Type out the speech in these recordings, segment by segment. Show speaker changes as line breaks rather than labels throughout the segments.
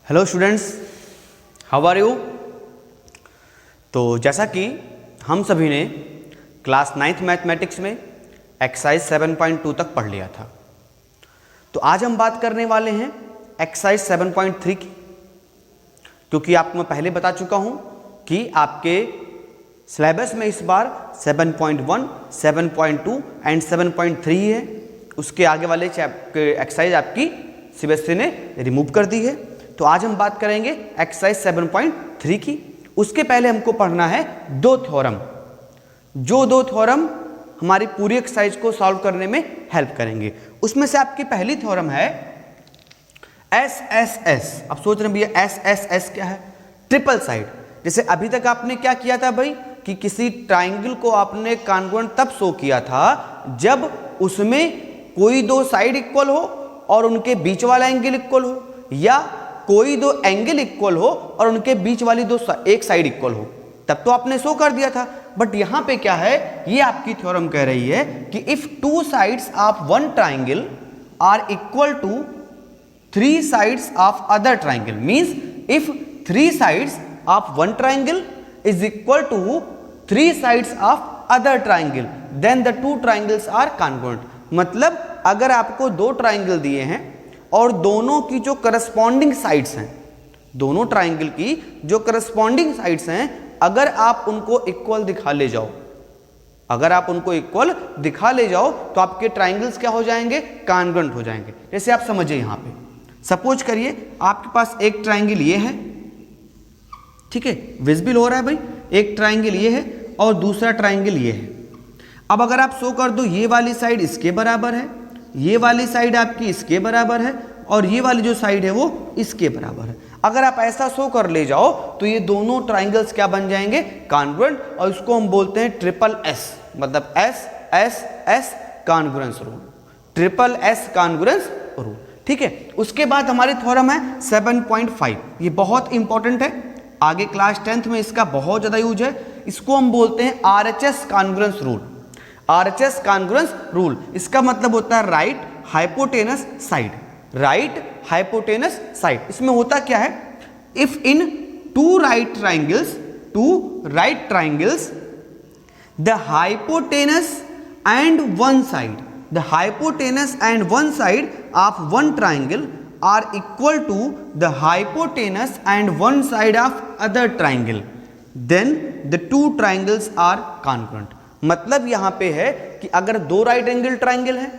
Hello students, how are you. तो जैसा कि हम सभी ने क्लास 9th मैथमेटिक्स में एक्सरसाइज 7.2 तक पढ़ लिया था, तो आज हम बात करने वाले हैं एक्सरसाइज 7.3 की। क्योंकि आपको मैं पहले बता चुका हूं कि आपके सिलेबस में इस बार 7.1, 7.2 एंड 7.3 है। उसके आगे वाले एक्सरसाइज आपकी सीबीएसई ने रिमूव कर दी है। तो आज हम बात करेंगे एक्सरसाइज 7.3 की। उसके पहले हमको पढ़ना है दो थ्योरम, जो दो थ्योरम हमारी पूरी एक्सरसाइज को सॉल्व करने में हेल्प करेंगे। उसमें से आपकी पहली थ्योरम है एस एस एस। अब सोच रहे हैं भैया एस एस एस क्या है? Triple side. जैसे अभी तक आपने क्या किया था भाई कि किसी ट्राइंगल को आपने कॉन्ग्रुएंट तब शो किया था जब उसमें कोई दो साइड इक्वल हो और उनके बीच वाला एंगल इक्वल हो, या कोई दो एंगल इक्वल हो और उनके बीच वाली एक साइड इक्वल हो, तब तो आपने शो कर दिया था। बट यहां पे क्या है, ये आपकी थ्योरम कह रही है कि if two sides of one triangle are equal to three sides of other triangle, means if three sides of one triangle is equal to three sides of other triangle, then the two triangles are congruent. मतलब अगर आपको दो triangle दिए हैं और दोनों की जो करस्पॉन्डिंग साइड्स हैं, दोनों ट्राइंगल की जो करस्पॉन्डिंग साइड्स हैं, अगर आप उनको इक्वल दिखा ले जाओ, अगर आप उनको इक्वल दिखा ले जाओ तो आपके ट्राइंगल्स क्या हो जाएंगे? कॉन्ग्रुएंट हो जाएंगे। जैसे आप समझिए, यहां पे सपोज करिए आपके पास एक ट्राइंगल ये है, ठीक है, विजिबल हो रहा है भाई। एक ट्राइंगल ये है और दूसरा ट्राइंगल ये है। अब अगर आप शो कर दो ये वाली साइड इसके बराबर है, ये वाली साइड आपकी इसके बराबर है और ये वाली जो साइड है वो इसके बराबर है। अगर आप ऐसा शो कर ले जाओ तो ये दोनों ट्राइंगल्स क्या बन जाएंगे? कॉन्ग्रुएंट। और इसको हम बोलते हैं ट्रिपल एस, मतलब S S S congruence rule, triple S congruence rule, ठीक है। उसके बाद हमारी थ्योरम है 7.5। ये बहुत इंपॉर्टेंट है, आगे क्लास 10th में इसका बहुत ज्यादा यूज है। इसको हम बोलते हैं RHS congruence rule. RHS congruence rule, इसका मतलब होता है right hypotenuse side, right hypotenuse side. इसमें होता क्या है, if in two right triangles the hypotenuse and one side, the hypotenuse and one side of one triangle are equal to the hypotenuse and one side of other triangle, then the two triangles are congruent। मतलब यहां पे है कि अगर दो right angle triangle है,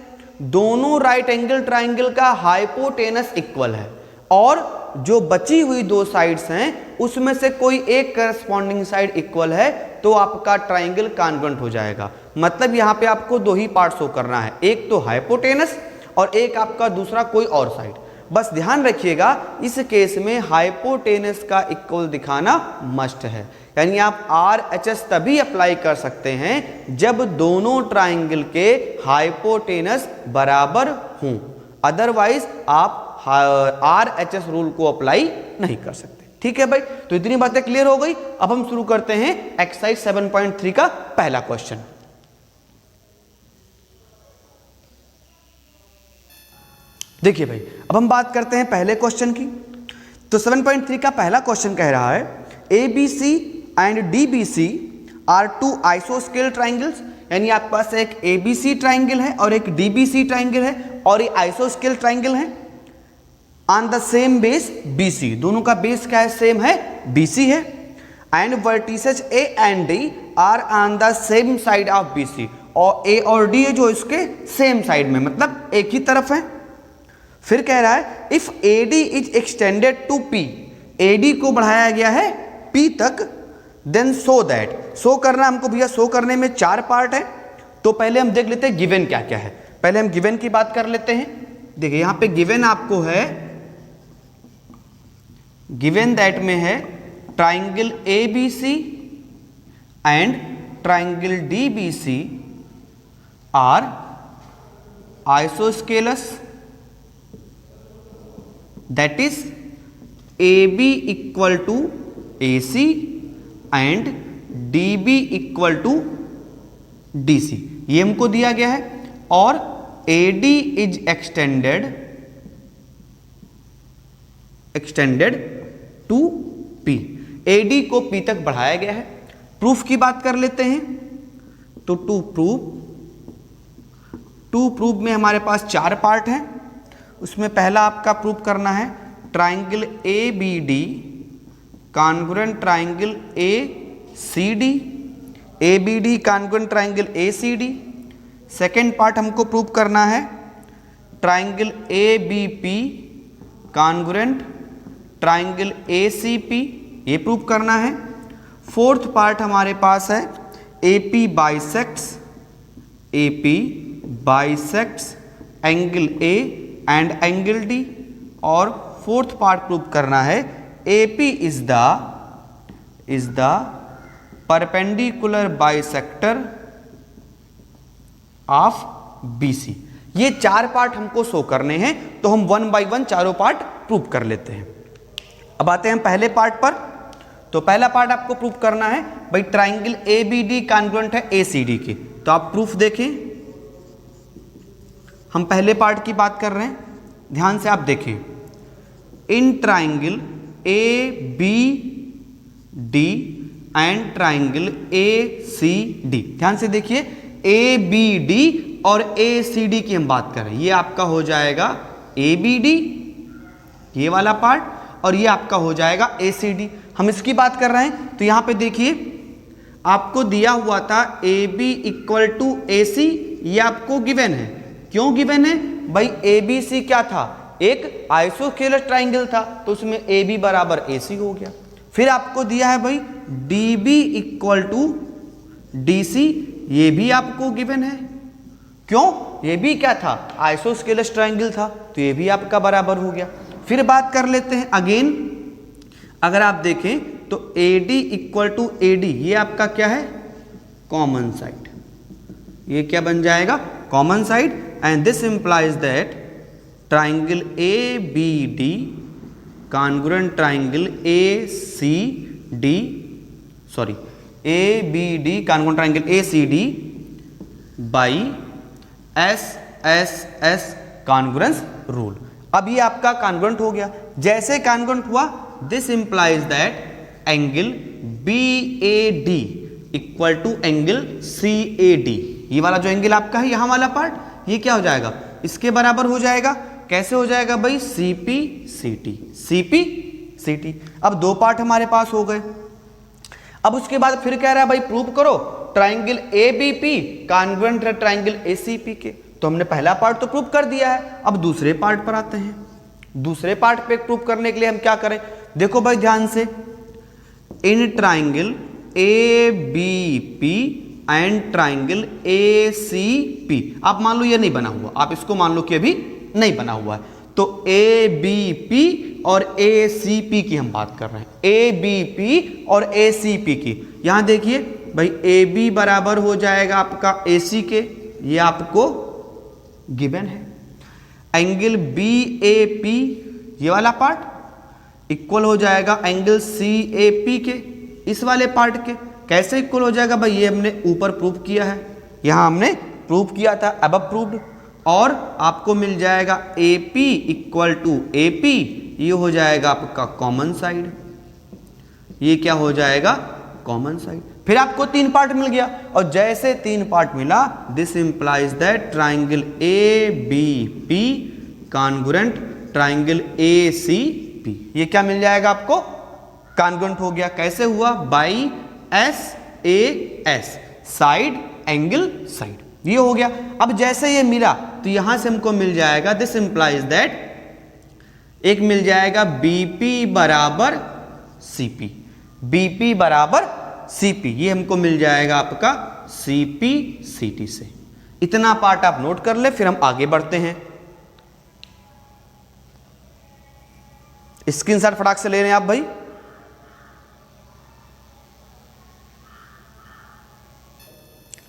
दोनों right angle triangle का हाइपोटेनस इक्वल है और जो बची हुई दो साइड्स हैं उसमें से कोई एक करस्पॉन्डिंग साइड इक्वल है, तो आपका ट्राइंगल कॉन्ग्रुएंट हो जाएगा। मतलब यहां पे आपको दो ही पार्ट शो करना है, एक तो हाइपोटेनस और एक आपका दूसरा कोई और साइड। बस ध्यान रखिएगा इस केस में हाइपोटेनस का इक्वल दिखाना मस्ट है, यानी आप आरएचएस तभी अप्लाई कर सकते हैं जब दोनों ट्राइंगल के हाइपोटेनस बराबर हों, अदरवाइज आप आरएचएस रूल को अप्लाई नहीं कर सकते। ठीक है भाई, तो इतनी बातें क्लियर हो गई। अब हम शुरू करते हैं एक्सरसाइज 7.3 का पहला क्वेश्चन। देखिए भाई, अब हम बात करते हैं पहले क्वेश्चन की। तो 7.3 का पहला क्वेश्चन कह रहा है ABC and DBC are two आइसोस्केल ट्राइंगल्स, यानी आपके पास एक ABC ट्राइंगल है और एक DBC ट्राइंगल है और ये आइसोस्केल ट्राइंगल है on the same base BC। दोनों का बेस क्या है? सेम है, BC है। And vertices A and D are on the same side of BC, और A और D जो इसके सेम साइड में, मतलब एक ही तरफ है। फिर कह रहा है if AD is extended to P, AD को बढ़ाया गया है P तक, देन सो दैट, शो करना हमको भैया, शो करने में चार पार्ट है। तो पहले हम देख लेते हैं गिवन क्या क्या है। पहले हम गिवन की बात कर लेते हैं। देखिए यहां पे गिवन आपको है, गिवन दैट में है triangle ABC and triangle DBC are isosceles, that is AB equal to AC and DB equal to DC, ये हमको दिया गया है। और AD is extended extended to P। AD को P तक बढ़ाया गया है। प्रूफ की बात कर लेते हैं तो टू प्रूफ में हमारे पास 4 पार्ट हैं। उसमें पहला आपका प्रूफ करना है triangle ABD congruent triangle ACD, ABD congruent triangle ACD। Second part हमको प्रूफ करना है triangle ABP congruent triangle ACP, ये प्रूफ करना है। फोर्थ पार्ट हमारे पास है AP bisects angle A and angle D। और फोर्थ पार्ट प्रूफ करना है AP is the perpendicular bisector of BC। ये 4 पार्ट हमको शो करने हैं, तो हम 1 बाय 1 चारों पार्ट प्रूफ कर लेते हैं। अब आते हैं पहले पार्ट पर। तो पहला पार्ट आपको प्रूफ करना है भाई ट्राइंगल ABD कॉन्ग्रुएंट है ACD के। तो आप प्रूफ देखें, हम पहले पार्ट की बात कर रहे हैं, ध्यान से आप देखें। In triangle ABD and triangle ACD, ध्यान से देखिए, ABD और ACD की हम बात कर रहे हैं। ये आपका हो जाएगा ABD, ये वाला पार्ट, और ये आपका हो जाएगा ACD। हम इसकी बात कर रहे हैं तो यहां पे देखिए आपको दिया हुआ था AB इक्वल टू AC, ये आपको गिवन है। क्यों गिवन है भाई? ABC क्या था? एक आइसोस्केलस ट्राइंगल था, तो उसमें AB बराबर AC हो गया। फिर आपको दिया है भाई DB इक्वल टू DC, ये भी आपको गिवन है। क्यों? ये भी क्या था? आइसोस्केलस ट्राइंगल था, तो ये भी आपका बराबर हो गया। फिर बात कर लेते हैं अगेन, अगर आप देखें तो AD इक्वल टू AD, ये आपका क्या है? Common side. ये क्या बन जाएगा? Common side. And this implies that triangle ABD congruent triangle ABD congruent triangle ACD by SSS congruence rule. अब ये आपका कॉन्ग्रुएंट हो गया। जैसे कॉन्ग्रुएंट हुआ, this implies that angle BAD equal to angle CAD, ये वाला जो एंगल आपका है यहां वाला पार्ट, ये क्या हो जाएगा? इसके बराबर हो जाएगा। कैसे हो जाएगा भाई? CP/CT। अब 2 पार्ट हमारे पास हो गए। अब उसके बाद फिर कह रहा है भाई प्रूव करो ट्राइंगल ABP कॉन्ग्रुएंट है ट्राइंगल ACP के। तो हमने पहला पार्ट तो प्रूव कर दिया है। अब दूसरे पार्ट पर आते हैं। दूसरे पार्ट पे प्रूव करने के लिए हम क्या करें? देखो भाई ध्यान से, in triangle ABP and triangle ACP, आप मान लो ये नहीं बना हुआ, आप इसको मान लो कि अभी नहीं बना हुआ है। तो ABP और ACP की हम बात कर रहे हैं, ABP और ACP की। यहां देखिए भाई AB बराबर हो जाएगा आपका AC के, ये आपको गिवन है। एंगल BAP, ये वाला पार्ट इक्वल हो जाएगा एंगल CAP के, इस वाले पार्ट के। कैसे इक्वल हो जाएगा भाई? ये हमने ऊपर प्रूव किया है, यहां हमने प्रूव किया था, अब प्रूव्ड। और आपको मिल जाएगा AP इक्वल टू AP, ये हो जाएगा आपका कॉमन साइड। ये क्या हो जाएगा? Common side. फिर आपको 3 पार्ट मिल गया, और जैसे 3 पार्ट मिला, this implies that triangle ABP congruent triangle ACP, ये क्या मिल जाएगा आपको? कॉन्ग्रुएंट हो गया। कैसे हुआ? By SAS, side angle side, ये हो गया। अब जैसे ये मिला तो यहां से हमको मिल जाएगा, दिस इंप्लाइज दैट एक मिल जाएगा BP बराबर CP, BP बराबर CP, ये हमको मिल जाएगा आपका CP/CT से। इतना पार्ट आप नोट कर ले, फिर हम आगे बढ़ते हैं। स्क्रीनशॉट फटाक से ले रहे हैं आप भाई।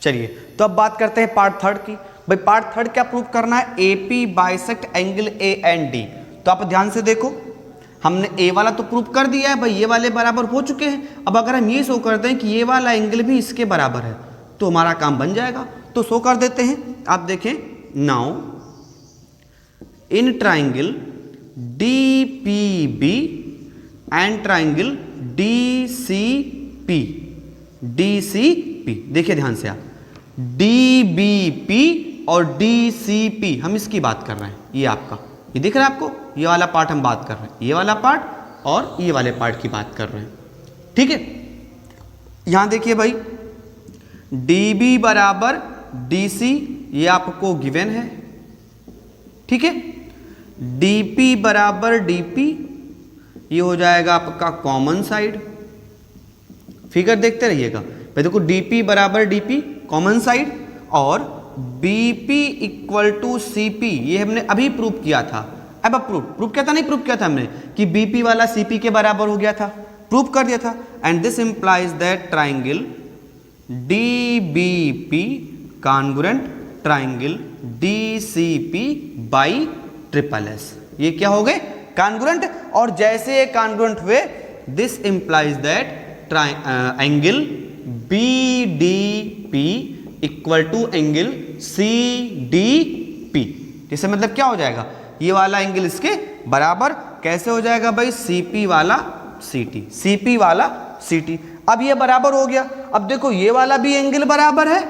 चलिए, तो अब बात करते हैं पार्ट 3 की। भाई पार्ट 3 क्या प्रूव करना है? AP bisect angle A and D। तो आप ध्यान से देखो, हमने A वाला तो प्रूव कर दिया है भाई, ये वाले बराबर हो चुके हैं। अब अगर हम ये शो करते हैं कि ये वाला एंगल भी इसके बराबर है, तो हमारा काम बन जाएगा। तो शो कर देते हैं। आप देखें, now in triangle DPAD P and triangle D C P. देखिए ध्यान से आप, डी बी पी और डी सी पी, हम इसकी बात कर रहे हैं। ये आपका, ये दिख रहा है आपको, ये वाला पार्ट हम बात कर रहे हैं, ये वाला पार्ट और ये वाले पार्ट की बात कर रहे हैं। ठीक है, यहां देखिए भाई, डी बी बराबर डी सी, ये आपको गिवन है। ठीक है, डी पी बराबर डी पी, ये हो जाएगा आपका कॉमन साइड। फिगर देखते रहिएगा भाई, देखो डी पी बराबर डी पी कॉमन साइड, और B P equal to C P, ये हमने अभी प्रूव किया था। अब प्रूव किया था, नहीं प्रूव किया था हमने कि बी पी वाला सी पी के बराबर हो गया था, प्रूव कर दिया था। And this implies that triangle D B P congruent triangle D C P by triple S. ये क्या हो गए? कॉन्ग्रुएंट। और जैसे ये कॉन्ग्रुएंट हुए, this implies that angle B D P equal to angle C D P. इससे मतलब क्या हो जाएगा? ये वाला एंगल इसके बराबर। कैसे हो जाएगा भाई? सी पी वाला सी टी, सी पी वाला सी टी। अब ये बराबर हो गया। अब देखो ये वाला भी एंगल बराबर है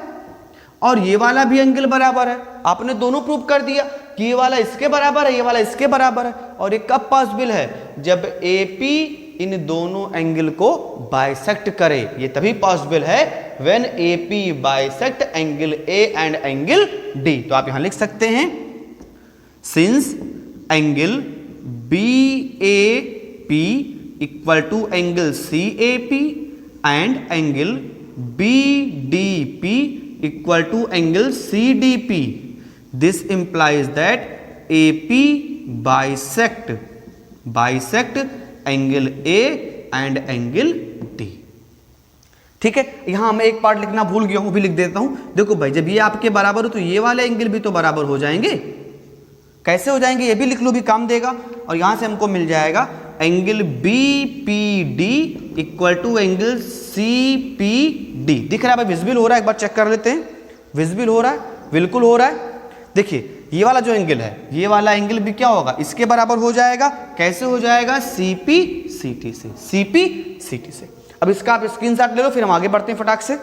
और ये वाला भी एंगल बराबर है। आपने दोनों प्रूव कर दिया कि ये वाला इसके बराबर है, ये वाला इसके बराबर है। और ये कब पॉसिबल है? जब ए पी इन दोनों एंगल को बाइसेक्ट करे। ये तभी पॉसिबल है when A P bisect angle A and angle D. तो आप यहां लिख सकते हैं, since angle B A P equal to angle C A P and angle B D P equal to angle C D P, this implies that A P bisect angle A and angle D. ठीक है, यहां मैं एक part लिखना भूल गया हूं, भी लिख देता हूं। देखो भाई, जब ये आपके बराबर हो तो ये वाले एंगल भी तो बराबर हो जाएंगे। कैसे हो जाएंगे? ये भी लिख लो, भी काम देगा। और यहां से हमको मिल जाएगा angle B P D equal to angle C P D. दिख रहा है भाई? विजिबल हो रहा है? एक बार चेक कर लेते हैं। विजिबल हो रहा है? बिल्कुल हो रहा है। देखिए ये वाला जो एंगल है, ये वाला एंगल भी क्या होगा? इसके बराबर हो जाएगा। कैसे हो जाएगा? सी पी सी टी से, सी पी सी टी से। अब इसका आप स्क्रीनशॉट ले लो, फिर हम आगे बढ़ते हैं फटाक से।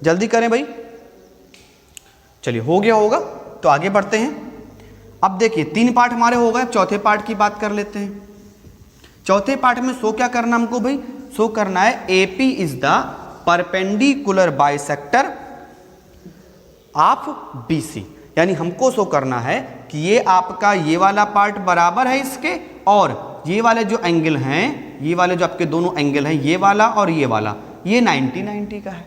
जल्दी करें भाई। चलिए, हो गया होगा तो आगे बढ़ते हैं। अब देखिए 3 पार्ट हमारे हो गए। चौथे पार्ट की बात कर लेते हैं। चौथे पार्ट में शो क्या करना हमको भाई? शो करना है AP is the perpendicular bisector of BC। यानी हमको शो करना है कि ये आपका ये वाला पार्ट बराबर है इसके, और ये वाले जो एंगल हैं, ये वाले जो आपके दोनों एंगल हैं, ये वाला और ये वाला, ये 90-90 का है।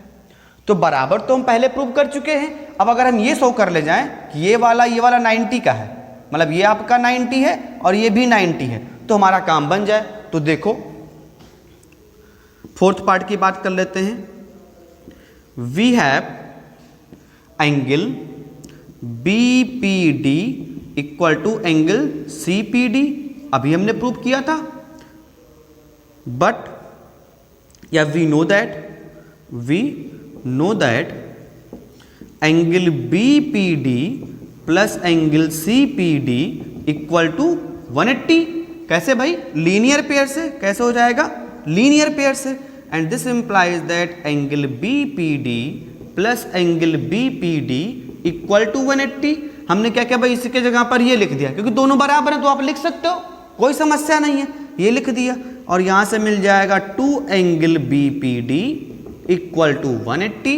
तो बराबर तो हम पहले प्रूव कर चुके हैं। अब अगर हम ये शो कर ले जाएं कि ये वाला 90 का है, मतलब ये आपका 90 है और ये भी 90 है, तो हमारा काम बन जाए। तो देखो फोर्थ पार्ट की बात कर लेते हैं। We have angle B P D equal to angle C P D. अभी हमने प्रूव किया था। But yeah we know that angle B P D plus angle C P D equal to 180। कैसे भाई? लीनियर पेयर से। कैसे हो जाएगा? लीनियर पेयर से। And this implies that angle B P D plus angle B P D equal to 180। हमने क्या किया भाई? इसके जगह पर ये लिख दिया, क्योंकि दोनों बराबर हैं तो आप लिख सकते हो, कोई समस्या नहीं है। ये लिख दिया और यहां से मिल जाएगा 2 angle B P D equal to 180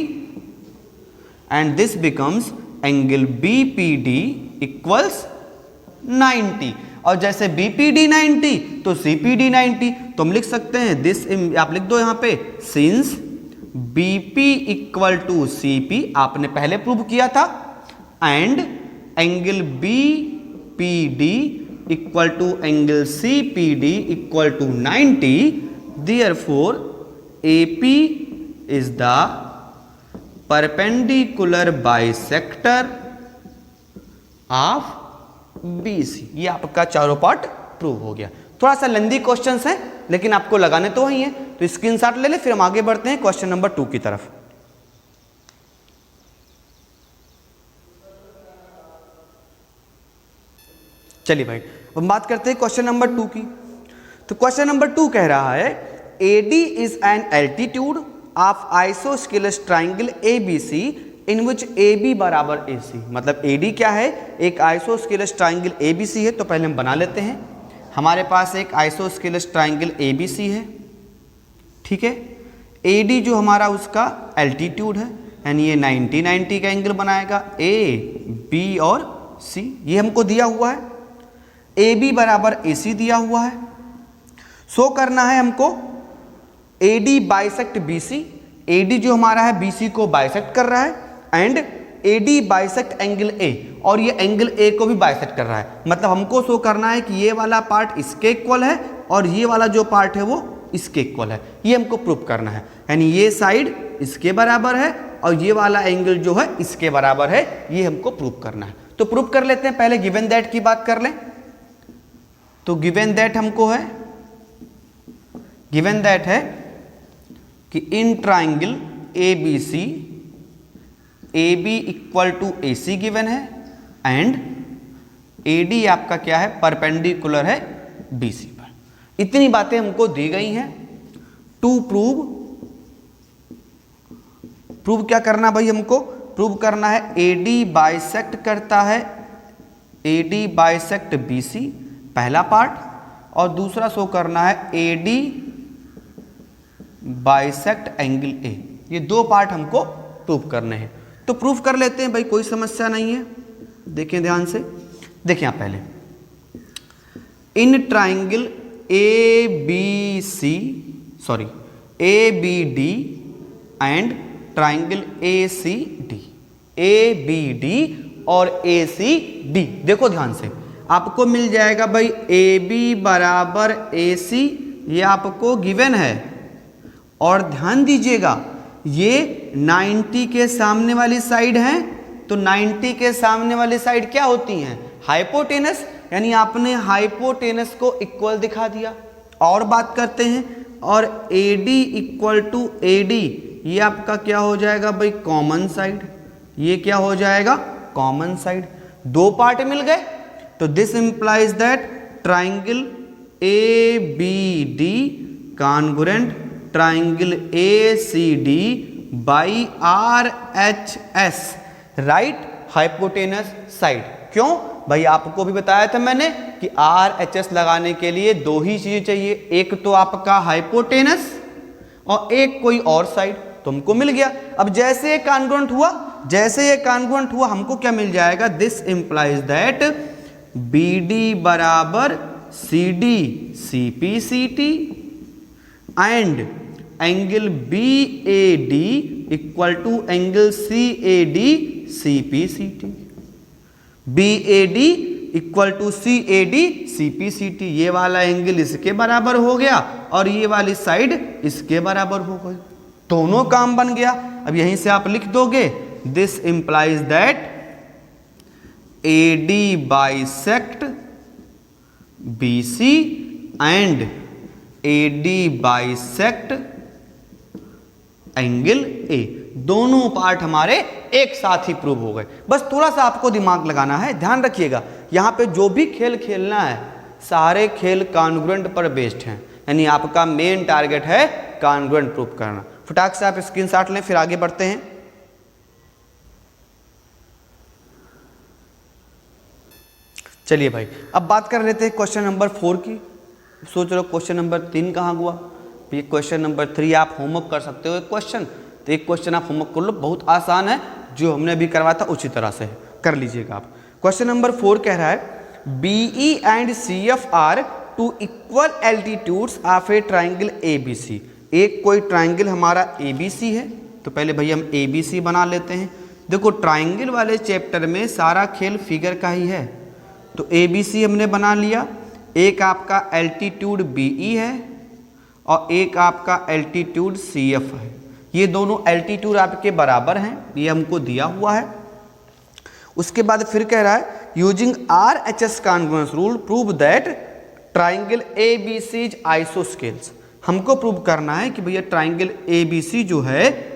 and this becomes angle B P D equals 90। और जैसे बी पी डी 90 तो सी पी डी 90, तो हम लिख सकते हैं दिस, आप लिख दो यहां पे, since B P equal to C P, आपने पहले प्रूव किया था, and angle B P D equal to angle C P D equal to 90, therefore A P is the perpendicular bisector of BC। ये आपका चारों पार्ट प्रूव हो गया। थोड़ा सा लेंदी क्वेश्चंस हैं, लेकिन आपको लगाने तो वही है। तो स्क्रीनशॉट ले ले, फिर हम आगे बढ़ते हैं क्वेश्चन नंबर 2 की तरफ। चलिए भाई, अब बात करते हैं क्वेश्चन नंबर 2 की। तो क्वेश्चन नंबर 2 कह रहा है AD is an altitude of isosceles triangle ABC in which AB बराबर AC। मतलब AD क्या है, एक आइसोस्केलस ट्राइंगल ABC है। तो पहले हम बना लेते हैं। हमारे पास एक आइसोस्केलस ट्राइंगल ABC है, ठीक है। AD जो हमारा उसका एल्टीट्यूड है, यानी ये 90 का एंगल बनाएगा, A B और C ये हमको दिया हुआ है। AB बराबर AC दिया हुआ है। शो करना है हमको AD बाइसेक्ट BC। AD जो हमारा है BC को बाइसेक्ट कर रहा है and AD bisect angle A, और ये एंगल A को भी बाइसेक्ट कर रहा है। मतलब हमको शो करना है कि ये वाला पार्ट इसके इक्वल है और ये वाला जो पार्ट है वो इसके इक्वल है। ये हमको प्रूव करना है, यानी ये साइड इसके बराबर है और ये वाला एंगल जो है इसके बराबर है। ये हमको प्रूव करना है। तो प्रूव कर लेते हैं। पहले गिवन दैट की बात कर लें। तो गिवन दैट हमको है, गिवन दैट है कि in triangle ABC AB equal to AC given है एंड AD आपका क्या है, परपेंडिकुलर है BC पर। इतनी बातें हमको दी गई हैं। टू प्रूव क्या करना भाई, हमको प्रूव करना है AD बाइसेक्ट करता है, AD बाइसेक्ट BC पहला पार्ट, और दूसरा शो करना है AD बाइसेक्ट एंगल A। ये दो पार्ट हमको प्रूव करने हैं। तो प्रूव कर लेते हैं भाई, कोई समस्या नहीं है। देखें ध्यान से, देखें आप पहले in triangle ABD and triangle ACD, ABD और ACD। देखो ध्यान से, आपको मिल जाएगा भाई AB बराबर AC, ये आपको गिवन है। और ध्यान दीजिएगा ये 90 के सामने वाली साइड है, तो 90 के सामने वाली साइड क्या होती हैं, हाइपोटेनस, यानी आपने हाइपोटेनस को इक्वल दिखा दिया। और बात करते हैं, और AD इक्वल टू AD ये आपका क्या हो जाएगा भाई, कॉमन साइड। ये क्या हो जाएगा, कॉमन साइड। दो पार्ट मिल गए। तो this implies that triangle ABD congruent triangle ACD by RHS, right hypotenuse side. क्यों भाई, आपको भी बताया था मैंने कि RHS लगाने के लिए दो ही चीजें चाहिए, एक तो आपका हाइपोटेनस और एक कोई और साइड। तुमको मिल गया। अब जैसे ये कॉन्ग्रुएंट हुआ, हमको क्या मिल जाएगा, दिस इंप्लाइज दैट BD बराबर CD CPCT and angle BAD equal to angle CAD CPCT। BAD equal to CAD CPCT, ये वाला एंगल इसके बराबर हो गया और ये वाली साइड इसके बराबर हो गई। दोनों काम बन गया। अब यहीं से आप लिख दोगे, this implies that AD bisect BC and AD bisect angle A। दोनों पार्ट हमारे एक साथ ही प्रूव हो गए। बस थोड़ा सा आपको दिमाग लगाना है। ध्यान रखिएगा, यहां पे जो भी खेल खेलना है सारे खेल कॉन्ग्रुएंट पर बेस्ड हैं, यानी आपका मेन टारगेट है कॉन्ग्रुएंट प्रूव करना। फटाक से आप स्क्रीनशॉट लें, फिर आगे बढ़ते हैं। चलिए भाई, अब बात कर लेते हैं क्वेश्चन नंबर 4 की। सोच रहे हो क्वेश्चन नंबर 3 कहाँ हुआ। ये क्वेश्चन नंबर 3 आप होमवर्क कर सकते हो। एक क्वेश्चन, तो एक क्वेश्चन आप होमवर्क कर लो, बहुत आसान है, जो हमने अभी करवाया था उसी तरह से कर लीजिएगा आप। क्वेश्चन नंबर 4 कह रहा है BE and CF are two equal altitudes of a triangle ABC। एक कोई ट्राइंगल हमारा ABC है, तो पहले भाई हम ABC बना लेते हैं। देखो ट्राइंगल वाले चैप्टर में सारा खेल फिगर का ही है, तो ABC हमने बना लिया। एक आपका एल्टीट्यूड BE है और एक आपका एल्टीट्यूड CF है। ये दोनों एल्टीट्यूड आपके बराबर हैं, ये हमको दिया हुआ है। उसके बाद फिर कह रहा है using RHS congruence rule prove that triangle ABC is isosceles. हमको प्रूव करना है कि भैया ट्राइंगल ABC जो है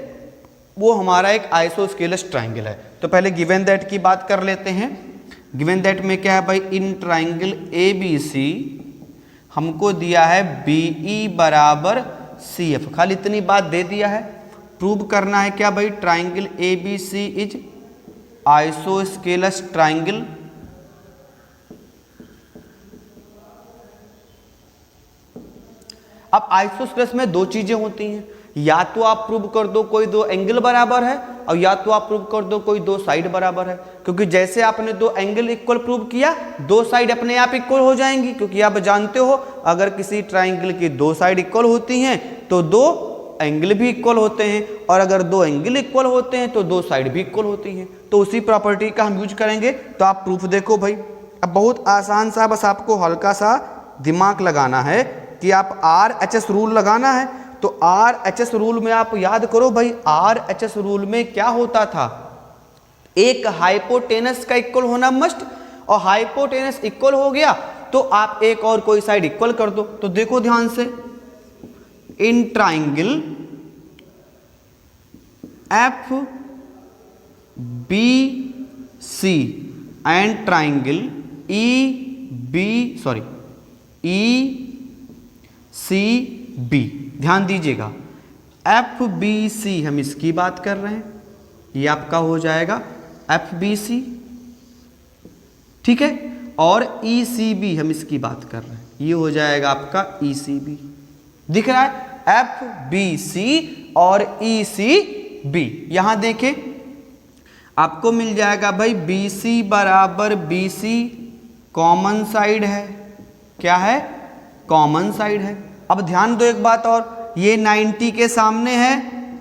वो हमारा एक आइसोस्केलस ट्राइंगल है। तो पहले गिवन दैट की बात कर लेते हैं। गिवन दैट में क्या है भाई, in triangle A B C हमको दिया है BE बराबर CF, खाली इतनी बात दे दिया है। प्रूव करना है क्या भाई, triangle ABC is isosceles triangle. अब आइसोस्केलस में दो चीजें होती हैं, या तो आप प्रूव कर दो कोई दो एंगल बराबर है, और या तो आप प्रूव कर दो कोई दो साइड बराबर है। क्योंकि जैसे आपने दो एंगल इक्वल प्रूव किया, दो साइड अपने आप इक्वल हो जाएंगी। क्योंकि आप जानते हो अगर किसी ट्राइंगल की दो साइड इक्वल होती हैं तो दो एंगल भी इक्वल होते हैं, और अगर दो एंगल इक्वल होते हैं तो दो साइड भी इक्वल होती हैं। तो उसी प्रॉपर्टी का हम यूज करेंगे। तो आप प्रूफ देखो भाई, अब बहुत आसान सा, बस आपको हल्का सा दिमाग लगाना है कि आप RHS रूल लगाना है। तो RHS रूल में आप याद करो भाई, RHS रूल में क्या होता था, एक हाइपोटेनस का इक्वल होना मस्ट, और हाइपोटेनस इक्वल हो गया तो आप एक और कोई साइड इक्वल कर दो। तो देखो ध्यान से, in triangle FBC and triangle ECB, ध्यान दीजिएगा, FBC हम इसकी बात कर रहे हैं, ये आपका हो जाएगा FBC, ठीक है, और ECB हम इसकी बात कर रहे हैं, ये हो जाएगा आपका ECB। दिख रहा है FBC और ECB। यहां देखें आपको मिल जाएगा भाई BC बराबर BC, कॉमन साइड है, क्या है, कॉमन साइड है। अब ध्यान दो एक बात और, ये 90 के सामने है,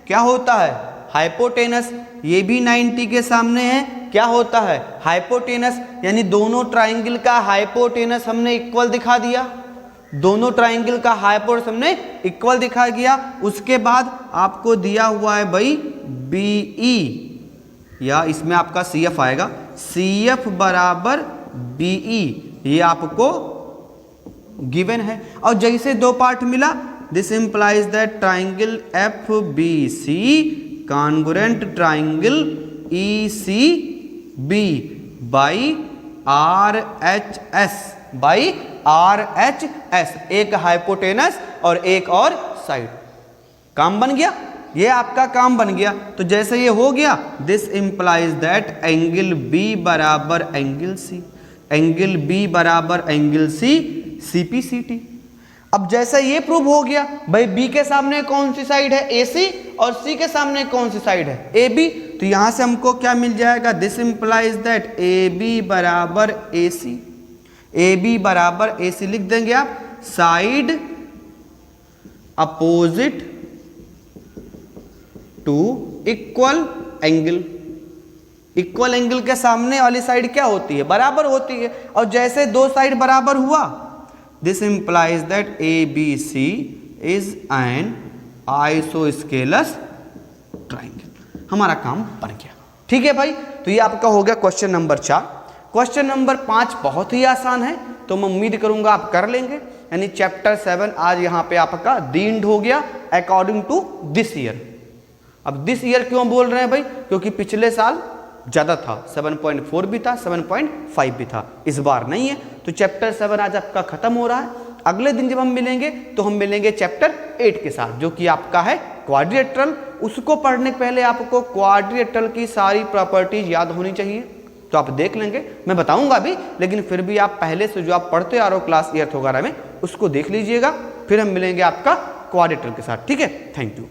क्या होता है, हाइपोटेनस, ये भी 90 के सामने है, क्या होता है, हाइपोटेनस। यानी दोनों ट्राइंगल का हाइपोटेनस हमने इक्वल दिखा दिया, दोनों ट्राइंगल का हाइपोटेनस हमने इक्वल दिखा दिया। उसके बाद आपको दिया हुआ है भाई BE, या इसमें आपका CF आएगा, CF बराबर BE, ये आपको गिवन है। और जैसे दो पार्ट मिला, this implies that triangle FBC congruent triangle ECB by RHS, एक हाइपोटेनस और एक और साइड। काम बन गया, ये आपका काम बन गया। तो जैसे ये हो गया, this implies that angle B बराबर एंगल C, एंगल B बराबर एंगल C CPCT। अब जैसा ये प्रूव हो गया भाई, B के सामने कौन सी साइड है, AC, और C के सामने कौन सी साइड है, AB। तो यहां से हमको क्या मिल जाएगा, दिस इंप्लाइज दैट AB बराबर AC, AB बराबर AC लिख देंगे आप, side opposite to equal angle. Equal angle के सामने वाली साइड क्या होती है, बराबर होती है। और जैसे दो साइड बराबर हुआ, this implies that ABC is an isosceles triangle. हमारा काम बन गया, ठीक है भाई। तो ये आपका हो गया क्वेश्चन नंबर 4। क्वेश्चन नंबर 5 बहुत ही आसान है, तो मैं उम्मीद करूंगा आप कर लेंगे। यानी चैप्टर 7 आज यहाँ पे आपका द एंड हो गया अकॉर्डिंग टू दिस ईयर। अब दिस ईयर क्यों बोल रहे हैं भाई, क्योंकि पिछले साल ज़्यादा था, 7.4 भी था, 7.5 भी था, इस बार नहीं है। तो चैप्टर 7 आज आपका खत्म हो रहा है। अगले दिन जब हम मिलेंगे तो हम मिलेंगे चैप्टर 8 के साथ, जो कि आपका है क्वाड्रिलेटरल। उसको पढ़ने के पहले आपको क्वाड्रिलेटरल की सारी प्रॉपर्टीज याद होनी चाहिए, तो आप देख लेंगे, मैं बताऊंगा भी, लेकिन फिर भी आप पहले से जो आप पढ़ते आ रहे हो क्लास 8 वगैरह में, उसको देख लीजिएगा। फिर हम मिलेंगे आपका क्वाड्रिलेटरल के साथ, ठीक है। Thank you.